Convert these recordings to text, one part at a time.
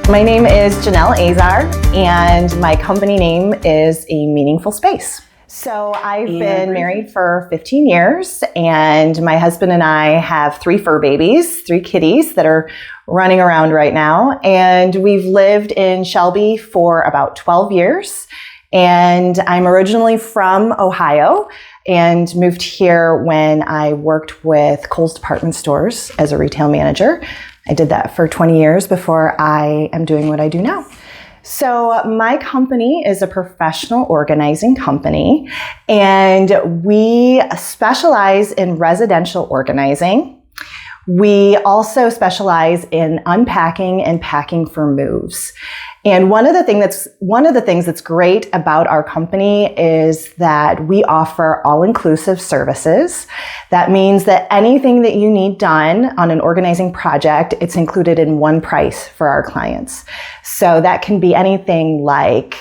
My name is Janelle Azar, and my company name is A Meaningful Space. So I've been married for 15 years, and my husband and I have 3 fur babies, 3 kitties that are running around right now. And we've lived in Shelby for about 12 years. And I'm originally from Ohio and moved here when I worked with Kohl's department stores as a retail manager. I did that for 20 years before I am doing what I do now. So my company is a professional organizing company, and we specialize in residential organizing. We also specialize in unpacking and packing for moves. And one of the things that's great about our company is that we offer all-inclusive services. That means that anything that you need done on an organizing project, it's included in one price for our clients. So that can be anything like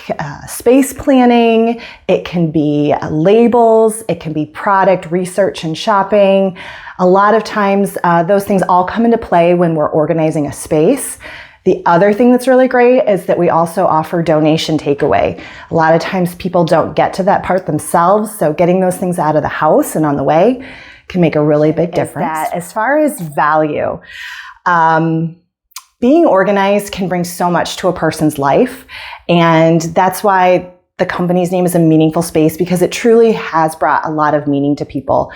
space planning, it can be labels, it can be product research and shopping. A lot of times those things all come into play when we're organizing a space. The other thing that's really great is that we also offer donation takeaway. A lot of times people don't get to that part themselves, so getting those things out of the house and on the way can make a really big difference. As far as value, being organized can bring so much to a person's life, and that's why the company's name is A Meaningful Space, because it truly has brought a lot of meaning to people.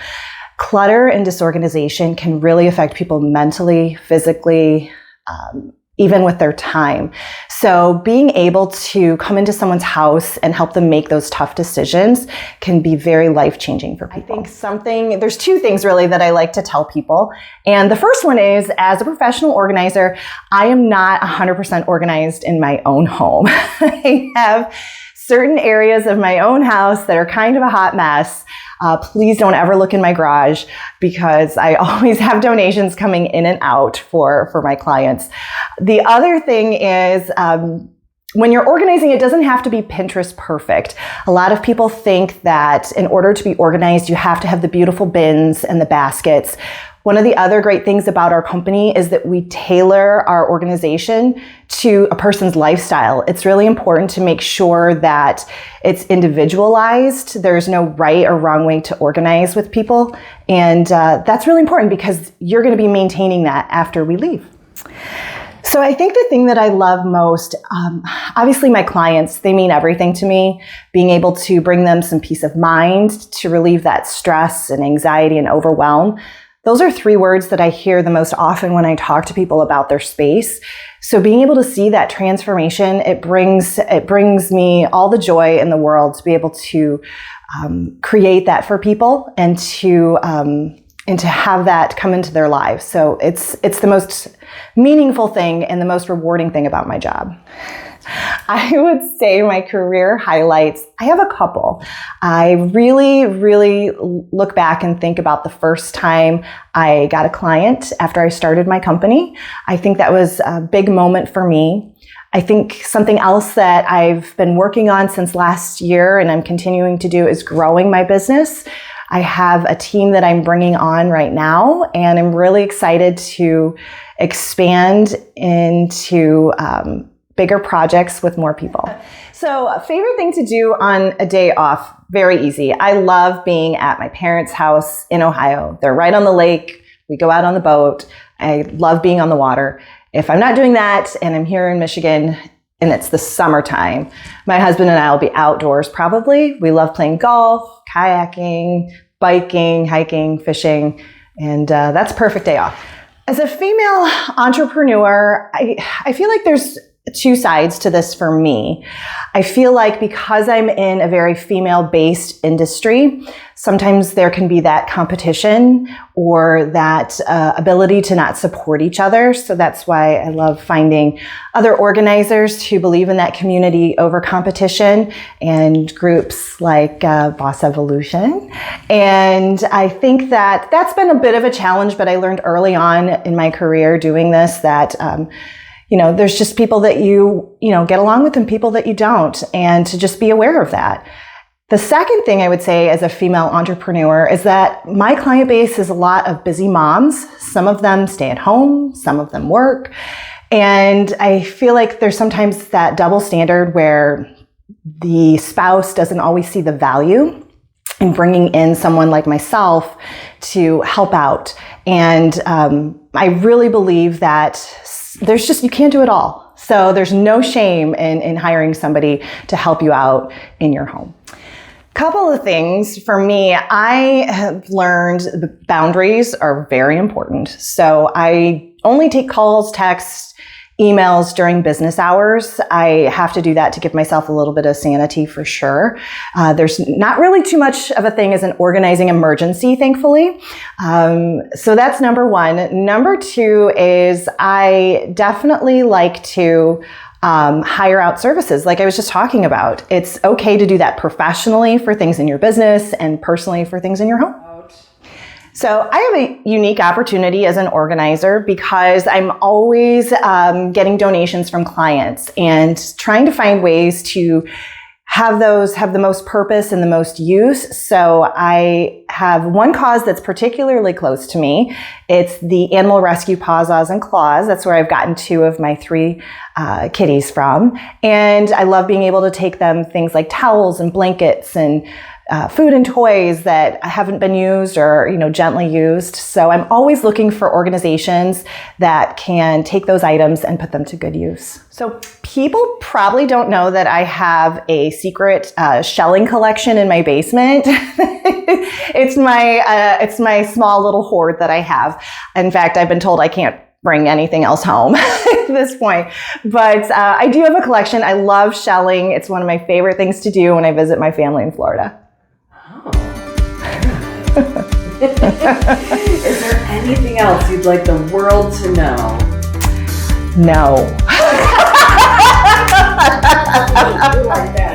Clutter and disorganization can really affect people mentally, physically, even with their time. So being able to come into someone's house and help them make those tough decisions can be very life-changing for people. I think there's 2 things really that I like to tell people. And the first one is, as a professional organizer, I am not 100% organized in my own home. I have certain areas of my own house that are kind of a hot mess. Please don't ever look in my garage, because I always have donations coming in and out for my clients. The other thing is, when you're organizing, it doesn't have to be Pinterest perfect. A lot of people think that in order to be organized, you have to have the beautiful bins and the baskets. One of the other great things about our company is that we tailor our organization to a person's lifestyle. It's really important to make sure that it's individualized. There's no right or wrong way to organize with people. And that's really important, because you're going to be maintaining that after we leave. So I think the thing that I love most, obviously my clients, they mean everything to me. Being able to bring them some peace of mind to relieve that stress and anxiety and overwhelm. Those are 3 words that I hear the most often when I talk to people about their space. So being able to see that transformation, it brings me all the joy in the world to be able to create that for people and to have that come into their lives. So it's the most meaningful thing and the most rewarding thing about my job. I would say my career highlights, I have a couple. I really, really look back and think about the first time I got a client after I started my company. I think that was a big moment for me. I think something else that I've been working on since last year and I'm continuing to do is growing my business. I have a team that I'm bringing on right now, and I'm really excited to expand into bigger projects with more people. So favorite thing to do on a day off, very easy. I love being at my parents' house in Ohio. They're right on the lake. We go out on the boat. I love being on the water. If I'm not doing that and I'm here in Michigan and it's the summertime, my husband and I will be outdoors probably. We love playing golf, kayaking, biking, hiking, fishing, and that's a perfect day off. As a female entrepreneur, I feel like there's 2 sides to this for me. I feel like because I'm in a very female-based industry, sometimes there can be that competition or that ability to not support each other. So that's why I love finding other organizers who believe in that community over competition, and groups like Boss Evolution. And I think that that's been a bit of a challenge, but I learned early on in my career doing this that there's just people that you get along with and people that you don't, and to just be aware of that. The second thing I would say as a female entrepreneur is that my client base is a lot of busy moms. Some of them stay at home, some of them work. And I feel like there's sometimes that double standard where the spouse doesn't always see the value in bringing in someone like myself to help out. And I really believe that you can't do it all. So there's no shame in hiring somebody to help you out in your home. Couple of things for me, I have learned the boundaries are very important. So I only take calls, texts, emails during business hours. I have to do that to give myself a little bit of sanity for sure. There's not really too much of a thing as an organizing emergency, thankfully. So that's number one. Number two is I definitely like to hire out services like I was just talking about. It's okay to do that professionally for things in your business and personally for things in your home. So I have a unique opportunity as an organizer because I'm always getting donations from clients and trying to find ways to have those have the most purpose and the most use. So I have one cause that's particularly close to me. It's the Animal Rescue Paws and Claws. That's where I've gotten 2 of my 3 kitties from. And I love being able to take them things like towels and blankets and food and toys that haven't been used or, gently used. So I'm always looking for organizations that can take those items and put them to good use. So people probably don't know that I have a secret shelling collection in my basement. It's my small little hoard that I have. In fact, I've been told I can't bring anything else home at this point. But I do have a collection. I love shelling. It's one of my favorite things to do when I visit my family in Florida. Is there anything else you'd like the world to know? No. I like that.